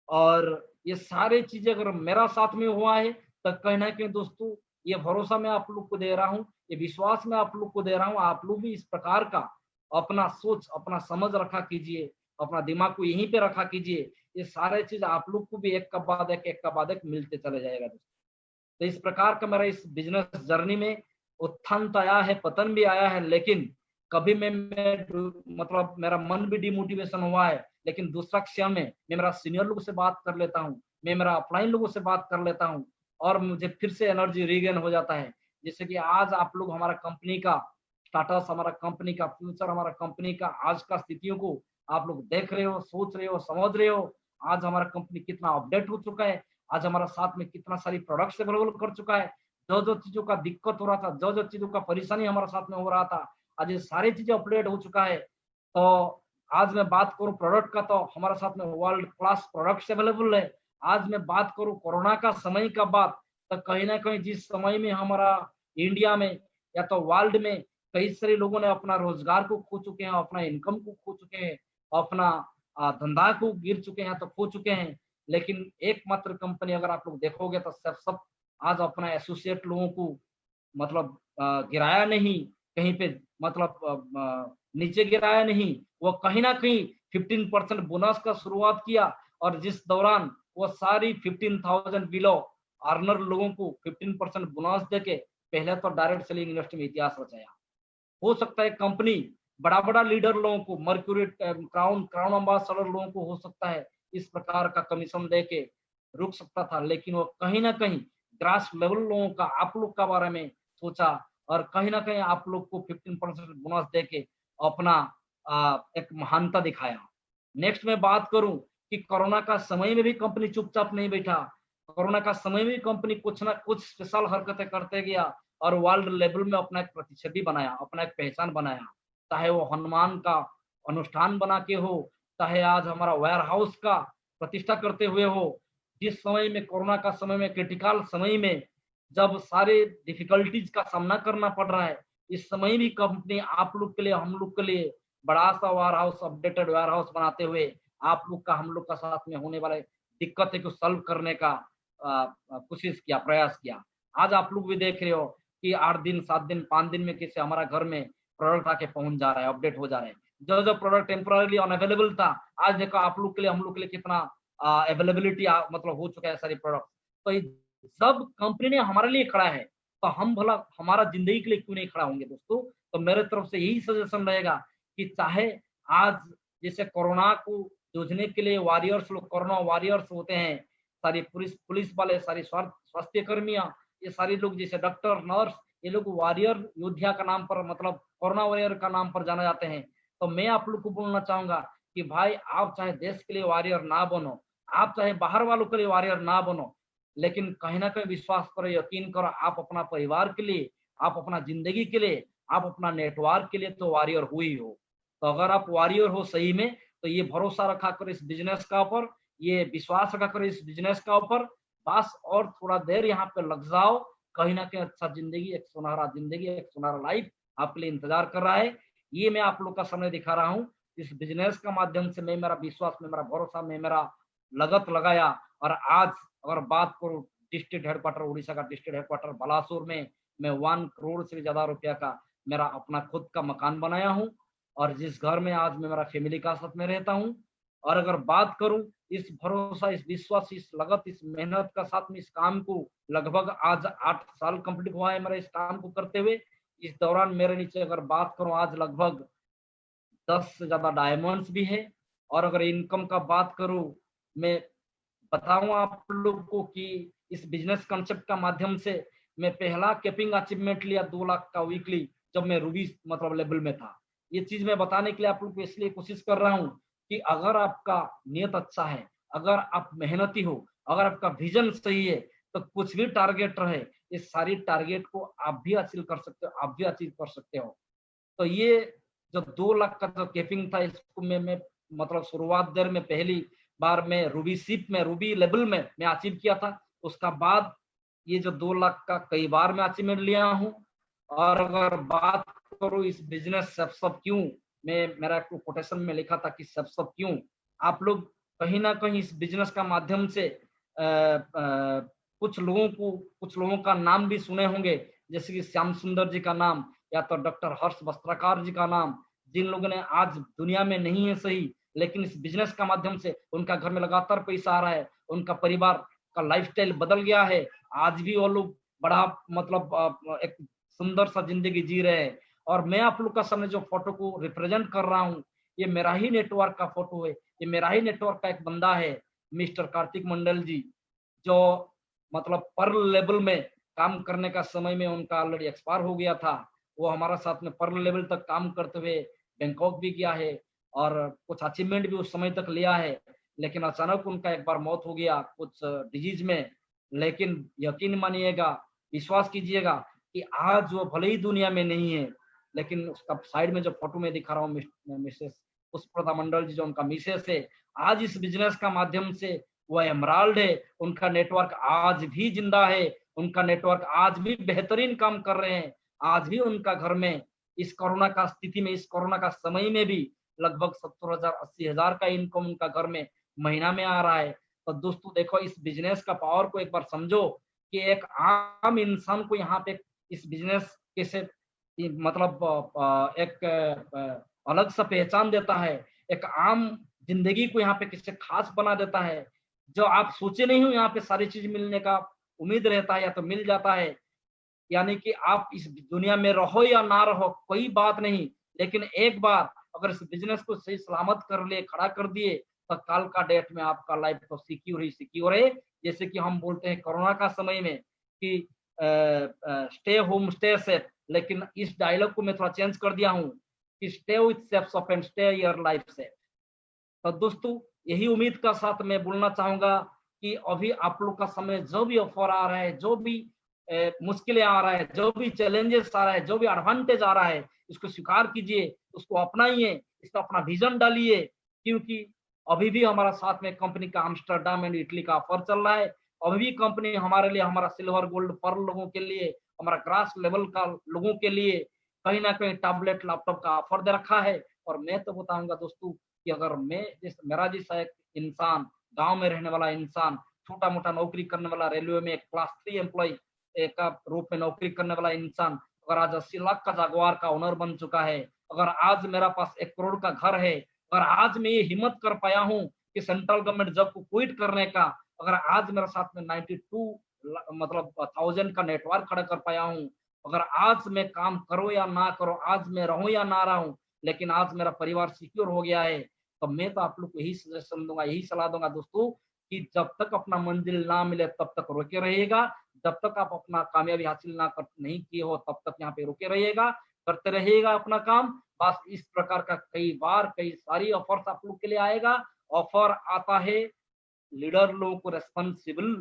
और ये सारे चीजें अगर मेरा साथ में हुआ है तो कहीं ना कहीं दोस्तों ये भरोसा मैं आप लोग को दे रहा हूँ, ये विश्वास मैं आप लोग को दे रहा हूँ, आप लोग भी इस प्रकार का अपना सोच, अपना समझ रखा कीजिए, अपना दिमाग को यहीं पे रखा कीजिए। ये सारे चीज आप लोग को भी एक का बाद एक मिलते चले जाएगा दोस्तों। तो इस प्रकार का मेरा इस बिजनेस जर्नी में उत्थान तो आया है, पतन भी आया है, लेकिन कभी मतलब मेरा मन भी डिमोटिवेशन हुआ है, लेकिन दूसरा क्षण में मैं मेरा सीनियर लोगों से बात कर लेता हूँ, मैं मेरा अपलाइन लोगों से बात कर लेता हूँ और मुझे फिर से एनर्जी रीगेन हो जाता है। जैसे कि आज आप लोग हमारा कंपनी का स्टाटस, हमारा कंपनी का फ्यूचर, हमारा कंपनी का आज का स्थितियों को आप लोग देख रहे हो, सोच रहे हो, समझ रहे हो। आज हमारा कंपनी कितना अपडेट हो चुका है, आज हमारा साथ में कितना सारी प्रोडक्ट्स अवेलेबल कर चुका है। जो जो चीजों का दिक्कत हो रहा था, जो जो चीजों का परेशानी हमारे साथ में हो रहा था, आज ये सारी चीजें अपडेट हो चुका है। तो आज मैं बात करूं प्रोडक्ट का, तो हमारे साथ में वर्ल्ड क्लास प्रोडक्ट्स अवेलेबल है। आज मैं बात करूं कोरोना का समय का बात, तो कहीं ना कहीं जिस समय में हमारा इंडिया में या तो वर्ल्ड में कई सारे लोगों ने अपना रोजगार को खो चुके हैं, अपना इनकम को खो चुके हैं, अपना धंधा को गिर चुके हैं, तो खो चुके हैं। लेकिन एकमात्र कंपनी अगर आप लोग देखोगे तो सब आज अपना एसोसिएट लोगों को मतलब गिराया नहीं कहीं पे, मतलब नीचे गिराया नहीं। वो कहीं ना कहीं 15% बोनस का शुरुआत किया, और जिस दौरान वो सारी 15,000 बिलो अर्नर लोगों को 15% बोनस देके पहले तो डायरेक्ट सेलिंग इंडस्ट्री में इतिहास रचाया। हो सकता है कंपनी बड़ा बड़ा लीडर लोगों को, मर्क्यूरी क्राउन क्राउन अम्बासडर लोगों को हो सकता है इस प्रकार का कमीशन दे के रुक सकता था, लेकिन वो कहीं ना कहीं ग्रास लेवल लोगों का, आप लोग का बारे में सोचा, और कहीं ना कहीं आप लोग को 15% बोनस दे के अपना एक महानता दिखाया। नेक्स्ट मैं बात करूं कि कोरोना का समय में भी कंपनी चुपचाप नहीं बैठा। कोरोना का समय में भी कंपनी कुछ ना कुछ स्पेशल हरकतें करते गया और वर्ल्ड लेवल में अपना एक प्रतिच्छवि बनाया, अपना एक पहचान बनाया। चाहे वो हनुमान का अनुष्ठान बना के हो, चाहे आज हमारा वेयर हाउस का प्रतिष्ठा करते हुए हो। जिस समय में कोरोना का समय में, क्रिटिकल समय में, जब सारे डिफिकल्टीज का सामना करना पड़ रहा है, इस समय भी कंपनी आप लोग के लिए, हम लोग के लिए बड़ा सा warehouse, updated warehouse बनाते हुए आप लोग का, हम लोग का साथ में होने वाले दिक्कतें को सॉल्व करने का कोशिश किया, प्रयास किया। आज आप लोग भी देख रहे हो कि 8 दिन, 7 दिन, 5 दिन में कैसे हमारा घर में प्रोडक्ट आके पहुंच जा रहा है, अपडेट हो जा रहा है। जो जो प्रोडक्ट टेम्पोरली अनअवेलेबल था, आज देखो आप लोग के लिए, हम लोग के लिए कितना अवेलेबिलिटी मतलब हो चुका है सारी प्रोडक्ट। तो ये सब कंपनी ने हमारे लिए खड़ा है, तो हम भला हमारा जिंदगी के लिए क्यों नहीं खड़ा होंगे दोस्तों। तो मेरे तरफ से यही सजेशन रहेगा कि चाहे आज जैसे कोरोना को जूझने के लिए वॉरियर्स लोग, कोरोना वॉरियर्स होते हैं, सारी पुलिस पुलिस वाले, सारी स्वास्थ्य कर्मियां, ये सारे लोग जैसे डॉक्टर, नर्स, ये लोग वॉरियर योद्धा का नाम पर, मतलब कोरोना वॉरियर का नाम पर जाना जाते हैं। तो मैं आप लोग को बोलना चाहूंगा कि भाई आप चाहे देश के लिए वॉरियर ना बनो, आप चाहे बाहर वालों के लिए वॉरियर ना बनो, लेकिन कहीं ना कहीं विश्वास करो, यकीन करो, आप अपना परिवार के लिए, आप अपना जिंदगी के लिए, आप अपना नेटवर्क के लिए तो वॉरियर हुई हो। तो अगर आप वॉरियर हो सही में, तो ये भरोसा रखा करो इस बिजनेस का ऊपर, ये विश्वास रखा करो इस बिजनेस का ऊपर। बस और थोड़ा देर यहाँ पे लग जाओ, कहीं ना कहीं अच्छा जिंदगी, एक सुनहरा जिंदगी, एक सुनहरा लाइफ आपके लिए इंतजार कर रहा है। ये मैं आप लोग का समय दिखा रहा हूँ इस बिजनेस का माध्यम से। मैं मेरा विश्वास में, मेरा भरोसा में, मेरा लगत लगाया, और आज अगर बात करूँ डिस्ट्रिक्ट हेडक्वार्टर, उड़ीसा का डिस्ट्रिक्ट हेडक्वार्टर बालासुर में, मैं 1 करोड़ से भी ज्यादा रुपया का मेरा अपना खुद का मकान बनाया हूँ, और जिस घर में आज मैं मेरा फैमिली का साथ में रहता हूँ। और अगर बात करूं इस भरोसा, इस विश्वास, इस लगत, इस मेहनत का साथ में इस काम को लगभग आज 8 साल कंप्लीट हुआ है मेरा इस काम को करते हुए। इस दौरान मेरे नीचे अगर बात करूं आज लगभग 10 से ज्यादा डायमंड्स भी है। और अगर इनकम का बात करूं, मैं बताऊं आप लोग को कि इस बिजनेस कंसेप्ट का माध्यम से मैं पहला कैपिंग अचीवमेंट लिया 2 लाख का वीकली, जब मैं रूबी मतलब लेवल में था। ये चीज मैं बताने के लिए आप लोग को इसलिए कोशिश कर रहा हूँ कि अगर आपका नियत अच्छा है, अगर आप मेहनती हो, अगर आपका विजन सही है, तो कुछ भी टारगेट रहे, इस सारी टारगेट को आप भी हासिल कर सकते हो, आप भी अचीव कर सकते हो। तो ये जो 2 लाख का जो कैपिंग था, इसको मैं मतलब शुरुआत दर में पहली बार मैं रूबी शिप में, रूबी लेवल में मैं अचीव किया था। उसका बाद ये जो 2 लाख का कई बार मैं अचीवमेंट लिया हूँ। और अगर बात करूँ इस बिजनेस सब क्यों, मैं मेरा कोटेशन में लिखा था कि सब क्यों, आप लोग कहीं ना कहीं इस बिजनेस का माध्यम से कुछ लोगों का नाम भी सुने होंगे, जैसे कि श्याम सुंदर जी का नाम या तो डॉक्टर हर्ष वस्त्राकार जी का नाम, जिन लोगों ने आज दुनिया में नहीं है सही, लेकिन इस बिजनेस का माध्यम से उनका घर में लगातार पैसा आ रहा है, उनका परिवार का लाइफस्टाइल बदल गया है। आज भी वो लोग बड़ा मतलब एक सुंदर सा जिंदगी जी रहे हैं। और मैं आप लोग का सामने जो फोटो को रिप्रेजेंट कर रहा हूँ, ये मेरा ही नेटवर्क का फोटो है, ये मेरा ही नेटवर्क का एक बंदा है, मिस्टर कार्तिक मंडल जी, जो मतलब पर्ल लेवल में काम करने का समय में उनका ऑलरेडी एक्सपायर हो गया था। वो हमारा साथ में पर्ल लेवल तक काम करते हुए बैंकॉक भी किया है और कुछ अचीवमेंट भी उस समय तक लिया है, लेकिन अचानक उनका एक बार मौत हो गया कुछ डिजीज में। लेकिन यकीन मानिएगा, विश्वास कीजिएगा कि आज वो भले ही दुनिया में नहीं है, लेकिन उसका साइड में जो फोटो में दिखा रहा हूँ मिसेस पुष्पलता मंडल जी, जो उनका मिसेस है, आज इस बिजनेस का माध्यम से वो एमराल्ड है, उनका नेटवर्क आज भी जिंदा है, उनका नेटवर्क आज भी बेहतरीन काम कर रहे हैं। आज भी उनका घर में इस कोरोना का स्थिति में, इस कोरोना का समय में भी लगभग 70,000 80,000 का इनकम उनका घर में महीना में आ रहा है। तो दोस्तों देखो, इस बिजनेस का पावर को एक बार समझो कि एक आम इंसान को यहाँ पे इस बिजनेस कैसे मतलब एक अलग सा पहचान देता है, एक आम जिंदगी को यहाँ पे किससे खास बना देता है। जो आप सोचे नहीं हो यहाँ पे सारी चीज मिलने का उम्मीद रहता है या तो मिल जाता है। यानी कि आप इस दुनिया में रहो या ना रहो कोई बात नहीं, लेकिन एक बार अगर इस बिजनेस को सही सलामत कर लिए, खड़ा कर दिए, तो कल का डेट में आपका लाइफ तो सिक्योर ही सिक्योर है। जैसे कि हम बोलते हैं कोरोना का समय में कि स्टे होम स्टे सेफ, लेकिन इस डायलॉग को मैं थोड़ा चेंज कर दिया हूँ कि stay with safe and stay your life safe. तो दोस्तों यही उम्मीद का साथ मैं बोलना चाहूंगा कि अभी आप लोग का समय जो भी ऑफर आ रहा है, जो भी मुश्किलें आ रहा है, जो भी चैलेंजेस आ रहा है, जो भी एडवांटेज आ रहा है, इसको स्वीकार कीजिए, उसको अपनाइए, इसका अपना विजन डालिए। क्योंकि अभी भी हमारा साथ में कंपनी का एम्स्टर्डम एंड इटली का ऑफर चल रहा है। अभी भी कंपनी हमारे लिए, हमारा सिल्वर गोल्ड पर्ल लोगों के लिए, हमारा ग्रास लेवल का लोगों के लिए कहीं ना कहीं टैबलेट लैपटॉप का ऑफर दे रखा है। और मैं तो बताऊंगा दोस्तों कि अगर मेरा जैसा एक इंसान, गांव में रहने वाला इंसान, छोटा मोटा नौकरी करने वाला, रेलवे में एक क्लास 3 एम्प्लॉय का रूप में नौकरी करने वाला इंसान अगर आज 80 लाख का जागवार का ओनर बन चुका है, अगर आज मेरा पास 1 करोड़ का घर है, अगर आज मैं ये हिम्मत कर पाया हूँ कि सेंट्रल गवर्नमेंट जॉब को क्विट करने का, अगर आज मेरे साथ में 92 मतलब 1000 का नेटवर्क खड़ा कर पाया हूँ, अगर आज मैं काम करो या ना करो, आज मैं रहूं या ना रहूं, लेकिन आज मेरा परिवार सिक्योर हो गया है, तो मैं तो आप लोग को यही सजेशन दूंगा, यही सलाह दूंगा दोस्तों कि जब तक अपना मंजिल ना मिले तब तक रुके रहिएगा। जब तक आप अपना कामयाबी हासिल नहीं किए हो तब तक यहाँ पे रुके रहिएगा, करते रहिएगा अपना काम। बस इस प्रकार का कई बार कई सारी ऑफर्स आप लोग के लिए आएगा। ऑफर आता है लीडर लोगों को रेस्पॉन्सिबल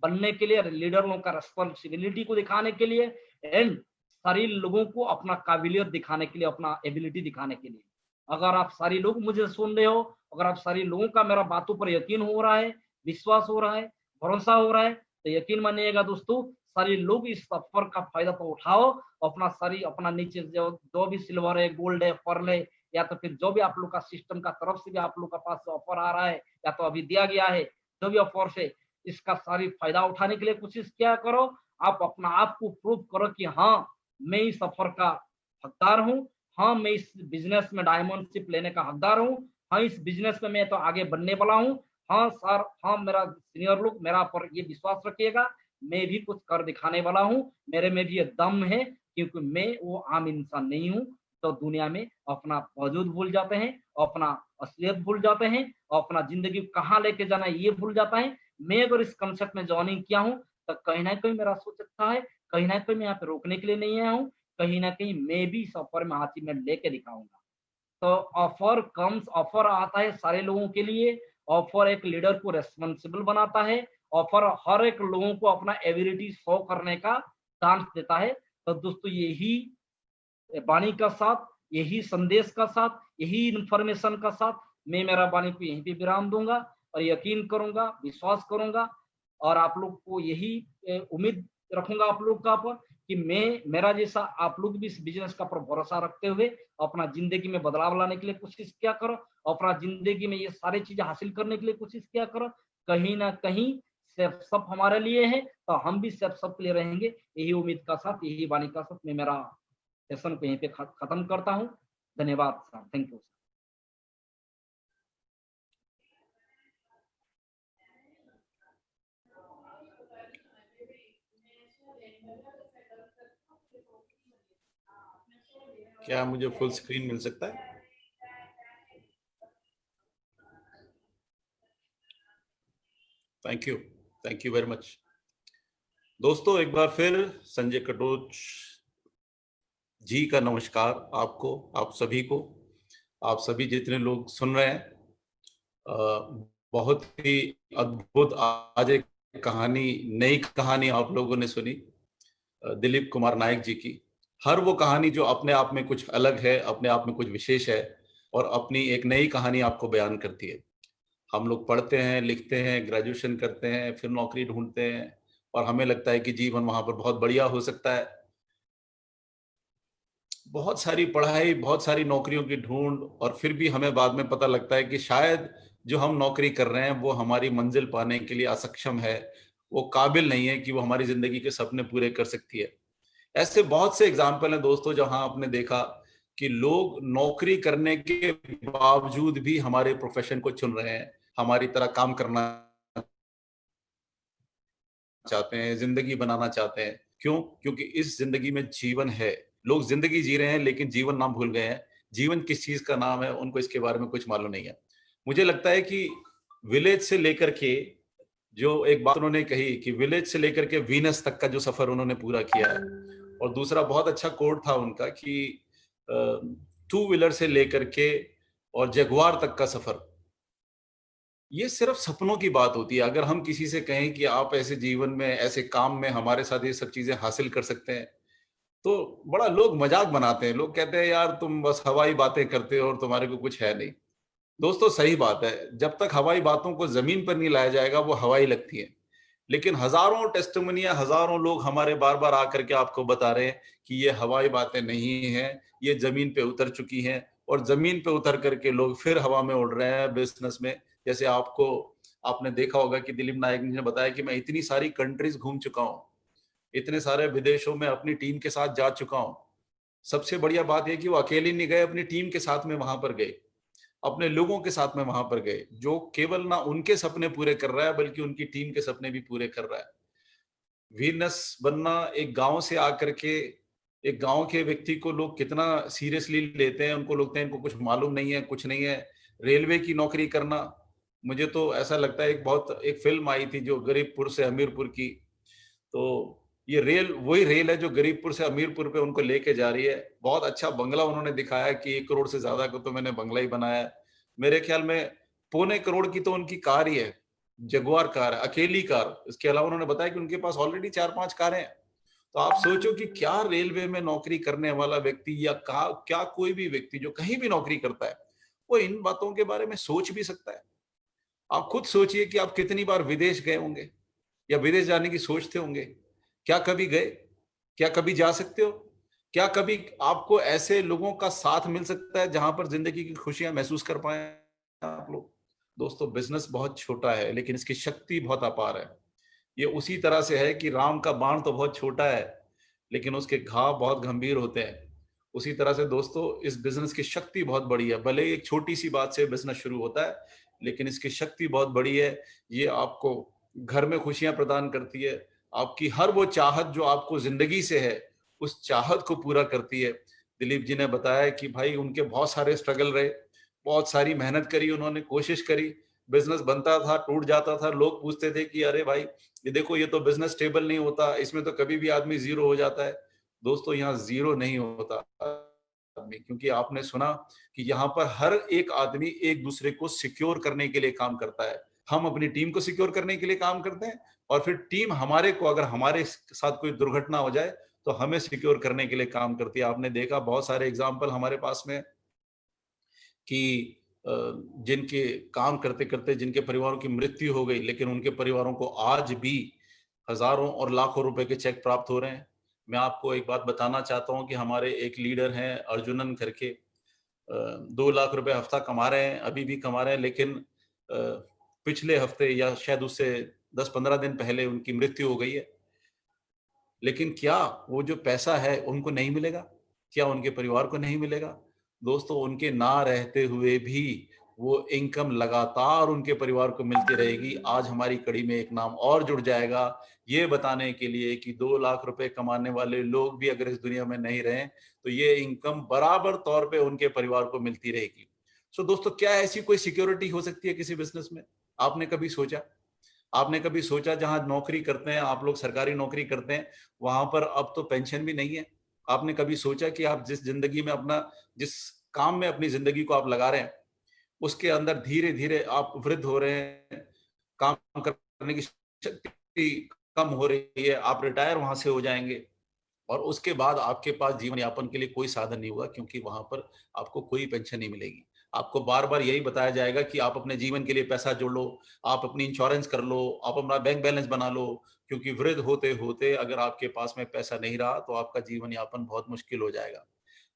बनने के लिए, लीडर लोगों का रेस्पॉन्सिबिलिटी को दिखाने के लिए, एंड सारी लोगों को अपना काबिलियत दिखाने के लिए, अपना एबिलिटी दिखाने के लिए। अगर आप सारी लोग मुझे सुन रहे हो, अगर आप सारी लोगों का मेरा बातों पर यकीन हो रहा है, विश्वास हो रहा है, भरोसा हो रहा है, तो यकीन मानिएगा दोस्तों, सारी लोग इस ऑफर का फायदा तो उठाओ। अपना नीचे जो भी सिल्वर है, गोल्ड है, पर्ल है, या तो फिर जो भी आप लोग का सिस्टम का तरफ से भी आप लोग का पास ऑफर आ रहा है या तो अभी दिया गया है, जो भी ऑफर से इसका सारी फायदा उठाने के लिए कोशिश क्या करो। आप अपना आप को प्रूव करो कि हाँ, मैं इस ऑफर का हकदार हूँ, हाँ मैं इस बिजनेस में डायमंडशिप लेने का हकदार हूँ, हाँ इस बिजनेस में मैं तो आगे बढ़ने वाला हूँ, हाँ सर, हाँ मेरा सीनियर लोग मेरा पर ये विश्वास रखिएगा, मैं भी कुछ कर दिखाने वाला हूँ, मेरे में भी ये दम है, क्योंकि मैं वो आम इंसान नहीं हूँ। तो दुनिया में अपना वजूद भूल जाते हैं, अपना असलियत भूल जाते हैं, अपना जिंदगी कहाँ लेके जाना है ये भूल जाता है। मैं अगर इस कंसेप्ट में ज्वाइनिंग किया हूँ तो कहीं ना कहीं मेरा सोच अच्छा है, कहीं ना कहीं मैं यहाँ पे रोकने के लिए नहीं आया हूँ, कहीं ना कहीं मैं भी इस ऑफर में हाथी में लेके दिखाऊंगा। तो ऑफर आता है सारे लोगों के लिए। ऑफर एक लीडर को रेस्पॉन्सिबल बनाता है। ऑफर हर एक लोगों को अपना एबिलिटी शो करने का चांस देता है। तो दोस्तों यही वाणी का साथ, यही संदेश का साथ, यही इंफॉर्मेशन का साथ मैं मेरा वाणी को यहीं पे विराम दूंगा और यकीन करूंगा, विश्वास करूंगा और आप लोग को यही उम्मीद रखूंगा आप लोग का पर कि मेरा जैसा आप लोग भी इस बिजनेस का पर भरोसा रखते हुए अपना जिंदगी में बदलाव लाने के लिए कोशिश क्या करो, अपना जिंदगी में ये सारी चीजें हासिल करने के लिए कोशिश क्या करो। कहीं ना कहीं सेफ सब हमारे लिए है, तो हम भी सेफ सबके लिए रहेंगे। यही उम्मीद का साथ, यही वाणी का साथ मैं मेरा सेशन को यहीं पे खत्म करता हूँ। धन्यवाद सर, थैंक यू। क्या मुझे फुल स्क्रीन मिल सकता है? Thank you very much. दोस्तों, एक बार फिर संजय कटोच जी का नमस्कार आपको, आप सभी को, आप सभी जितने लोग सुन रहे हैं। बहुत ही अद्भुत आज एक कहानी, नई कहानी आप लोगों ने सुनी दिलीप कुमार नायक जी की। हर वो कहानी जो अपने आप में कुछ अलग है, अपने आप में कुछ विशेष है और अपनी एक नई कहानी आपको बयान करती है। हम लोग पढ़ते हैं, लिखते हैं, ग्रेजुएशन करते हैं, फिर नौकरी ढूंढते हैं और हमें लगता है कि जीवन वहां पर बहुत बढ़िया हो सकता है। बहुत सारी पढ़ाई, बहुत सारी नौकरियों की ढूंढ और फिर भी हमें बाद में पता लगता है कि शायद जो हम नौकरी कर रहे हैं वो हमारी मंजिल पाने के लिए असक्षम है, वो काबिल नहीं है कि वो हमारी जिंदगी के सपने पूरे कर सकती है। ऐसे बहुत से एग्जाम्पल हैं दोस्तों, जहां आपने देखा कि लोग नौकरी करने के बावजूद भी हमारे प्रोफेशन को चुन रहे हैं, हमारी तरह काम करना चाहते हैं, जिंदगी बनाना चाहते हैं। क्यों? क्योंकि इस जिंदगी में जीवन है। लोग जिंदगी जी रहे हैं लेकिन जीवन नाम भूल गए हैं। जीवन किस चीज का नाम है उनको इसके बारे में कुछ मालूम नहीं है। मुझे लगता है कि विलेज से लेकर के, जो एक बात उन्होंने कही कि विलेज से लेकर के वीनस तक का जो सफर उन्होंने पूरा किया है, और दूसरा बहुत अच्छा कोट था उनका कि टू व्हीलर से लेकर के और जगुआर तक का सफर, ये सिर्फ सपनों की बात होती है। अगर हम किसी से कहें कि आप ऐसे जीवन में, ऐसे काम में हमारे साथ ये सब चीजें हासिल कर सकते हैं, तो बड़ा लोग मजाक बनाते हैं। लोग कहते हैं यार तुम बस हवाई बातें करते हो और तुम्हारे को कुछ है नहीं। दोस्तों सही बात है, जब तक हवाई बातों को जमीन पर नहीं लाया जाएगा वो हवाई लगती है। लेकिन हजारों टेस्टिमोनिया, हजारों लोग हमारे बार बार आकर के आपको बता रहे हैं कि ये हवाई बातें नहीं है, ये जमीन पे उतर चुकी हैं। और जमीन पे उतर करके लोग फिर हवा में उड़ रहे हैं बिजनेस में। जैसे आपने देखा होगा कि दिलीप नायक ने बताया कि मैं इतनी सारी कंट्रीज घूम चुका हूँ, इतने सारे विदेशों में अपनी टीम के साथ जा चुका हूँ। सबसे बढ़िया बात यह कि वो अकेले नहीं गए, अपनी टीम के साथ में वहां पर गए, अपने लोगों के साथ में वहां पर गए, जो केवल ना उनके सपने पूरे कर रहा है बल्कि उनकी टीम के सपने भी पूरे कर रहा है। वीनस बनना, एक गांव से आकर के, एक गांव के व्यक्ति को लोग कितना सीरियसली लेते हैं, उनको लगता है इनको कुछ मालूम नहीं है, कुछ नहीं है। रेलवे की नौकरी करना, मुझे तो ऐसा लगता है एक फिल्म आई थी जो गरीबपुर से हमीरपुर की, तो ये रेल वही रेल है जो गरीबपुर से हमीरपुर पे उनको लेके जा रही है। बहुत अच्छा बंगला उन्होंने दिखाया कि 1 करोड़ से ज्यादा का तो मैंने बंगला ही बनाया है। मेरे ख्याल में 2.25 करोड़ की तो उनकी कार ही है, जगुआर कार है, अकेली कार। इसके अलावा उन्होंने बताया कि उनके पास ऑलरेडी 4-5 कारें हैं। तो आप सोचो कि क्या रेलवे में नौकरी करने वाला व्यक्ति या क्या कोई भी व्यक्ति जो कहीं भी नौकरी करता है वो इन बातों के बारे में सोच भी सकता है? आप खुद सोचिए कि आप कितनी बार विदेश गए होंगे या विदेश जाने की सोचते होंगे। क्या कभी गए? क्या कभी जा सकते हो? क्या कभी आपको ऐसे लोगों का साथ मिल सकता है जहां पर जिंदगी की खुशियां महसूस कर पाए आप लोग? दोस्तों, बिजनेस बहुत छोटा है लेकिन इसकी शक्ति बहुत अपार है। ये उसी तरह से है कि राम का बाण तो बहुत छोटा है लेकिन उसके घाव बहुत गंभीर होते हैं। उसी तरह से दोस्तों, इस बिजनेस की शक्ति बहुत बड़ी है। भले ही एक छोटी सी बात से बिजनेस शुरू होता है लेकिन इसकी शक्ति बहुत बड़ी है। ये आपको घर में खुशियां प्रदान करती है। आपकी हर वो चाहत जो आपको जिंदगी से है, उस चाहत को पूरा करती है। दिलीप जी ने बताया कि भाई उनके बहुत सारे स्ट्रगल रहे, बहुत सारी मेहनत करी, उन्होंने कोशिश करी, बिजनेस बनता था, टूट जाता था। लोग पूछते थे कि अरे भाई ये देखो, ये तो बिजनेस स्टेबल नहीं होता, इसमें तो कभी भी आदमी जीरो हो जाता है। दोस्तों, यहाँ जीरो नहीं होता आदमी, क्योंकि आपने सुना कि यहाँ पर हर एक आदमी एक दूसरे को सिक्योर करने के लिए काम करता है। हम अपनी टीम को सिक्योर करने के लिए काम करते हैं और फिर टीम हमारे को, अगर हमारे साथ कोई दुर्घटना हो जाए तो हमें सिक्योर करने के लिए काम करती है। आपने देखा बहुत सारे एग्जाम्पल हमारे पास में कि जिनके काम करते करते जिनके परिवारों की मृत्यु हो गई, लेकिन उनके परिवारों को आज भी हजारों और लाखों रुपए के चेक प्राप्त हो रहे हैं। मैं आपको एक बात बताना चाहता हूं कि हमारे एक लीडर हैं अर्जुनन करके, 2 लाख रुपए हफ्ता कमा रहे हैं, अभी भी कमा रहे हैं, लेकिन पिछले हफ्ते या शायद उससे 10-15 दिन पहले उनकी मृत्यु हो गई है, लेकिन क्या वो जो पैसा है उनको नहीं मिलेगा? क्या उनके परिवार को नहीं मिलेगा? दोस्तों, उनके ना रहते हुए भी वो इनकम लगातार उनके परिवार को मिलती रहेगी। आज हमारी कड़ी में एक नाम और जुड़ जाएगा, ये बताने के लिए कि 2 लाख रुपए कमाने वाले लोग भी अगर इस दुनिया में नहीं रहे, तो ये इनकम बराबर तौर पे उनके परिवार को मिलती रहेगी। सो दोस्तों, क्या ऐसी कोई सिक्योरिटी हो सकती है किसी बिज़नेस में? आपने कभी सोचा? आपने कभी सोचा जहां नौकरी करते हैं आप लोग, सरकारी नौकरी करते हैं, वहां पर अब तो पेंशन भी नहीं है? आपने कभी सोचा कि आप जिस जिंदगी में जिस काम में अपनी जिंदगी को आप लगा रहे हैं, उसके अंदर धीरे धीरे आप वृद्ध हो रहे हैं, काम करने की शक्ति कम हो रही है, आप रिटायर वहां से हो जाएंगे और उसके बाद आपके पास जीवन यापन के लिए कोई साधन नहीं होगा, क्योंकि वहां पर आपको कोई पेंशन नहीं मिलेगी। आपको बार बार यही बताया जाएगा कि आप अपने जीवन के लिए पैसा जोड़ लो, आप अपनी इंश्योरेंस कर लो, आप अपना बैंक बैलेंस बना लो, क्योंकि वृद्ध होते होते अगर आपके पास में पैसा नहीं रहा तो आपका जीवन यापन बहुत मुश्किल हो जाएगा।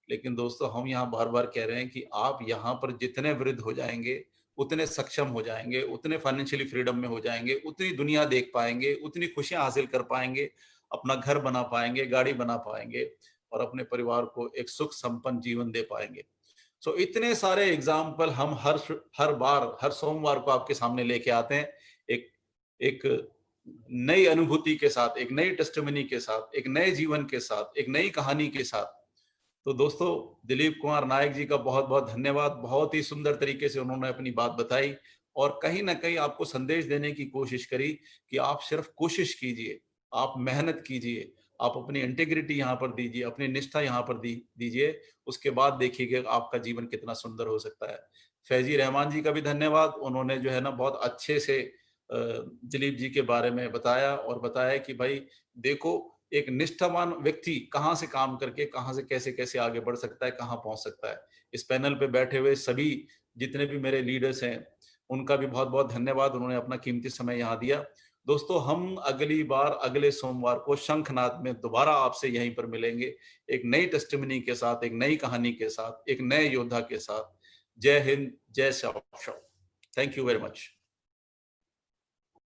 लेकिन दोस्तों, हम यहाँ बार बार कह रहे हैं कि आप यहाँ पर जितने वृद्ध हो जाएंगे, उतने सक्षम हो जाएंगे, उतने फाइनेंशियली फ्रीडम में हो जाएंगे, उतनी दुनिया देख पाएंगे, उतनी खुशियां हासिल कर पाएंगे, अपना घर बना पाएंगे, गाड़ी बना पाएंगे और अपने परिवार को एक सुख संपन्न जीवन दे पाएंगे। सो इतने सारे एग्जाम्पल हम हर बार, हर सोमवार को आपके सामने लेके आते हैं, एक एक नई अनुभूति के साथ, एक नई टेस्टिमनी के साथ, एक नए जीवन के साथ, एक नई कहानी के साथ। तो दोस्तों, दिलीप कुमार नायक जी का बहुत बहुत धन्यवाद। बहुत ही सुंदर तरीके से उन्होंने अपनी बात बताई और कहीं ना कहीं आपको संदेश देने की कोशिश करी कि आप सिर्फ कोशिश कीजिए, आप मेहनत कीजिए, आप अपनी इंटीग्रिटी यहाँ पर दीजिए, अपनी निष्ठा यहाँ पर दीजिए, उसके बाद देखिएगा आपका जीवन कितना सुंदर हो सकता है। फैजी रहमान जी का भी धन्यवाद। उन्होंने जो है ना बहुत अच्छे से दिलीप जी के बारे में बताया और बताया कि भाई देखो, एक निष्ठावान व्यक्ति कहाँ से काम करके कहाँ से कैसे कैसे आगे बढ़ सकता है, कहाँ पहुंच सकता है। इस पैनल पे बैठे हुए सभी जितने भी मेरे लीडर्स हैं, उनका भी बहुत बहुत धन्यवाद, उन्होंने अपना कीमती समय यहाँ दिया। दोस्तों, हम अगली बार अगले सोमवार को शंखनाद में दोबारा आपसे यहीं पर मिलेंगे, एक नई टेस्टिमनी के साथ, एक नई कहानी के साथ, एक नए योद्धा के साथ। जय हिंद, जय Shyam. Thank you very much.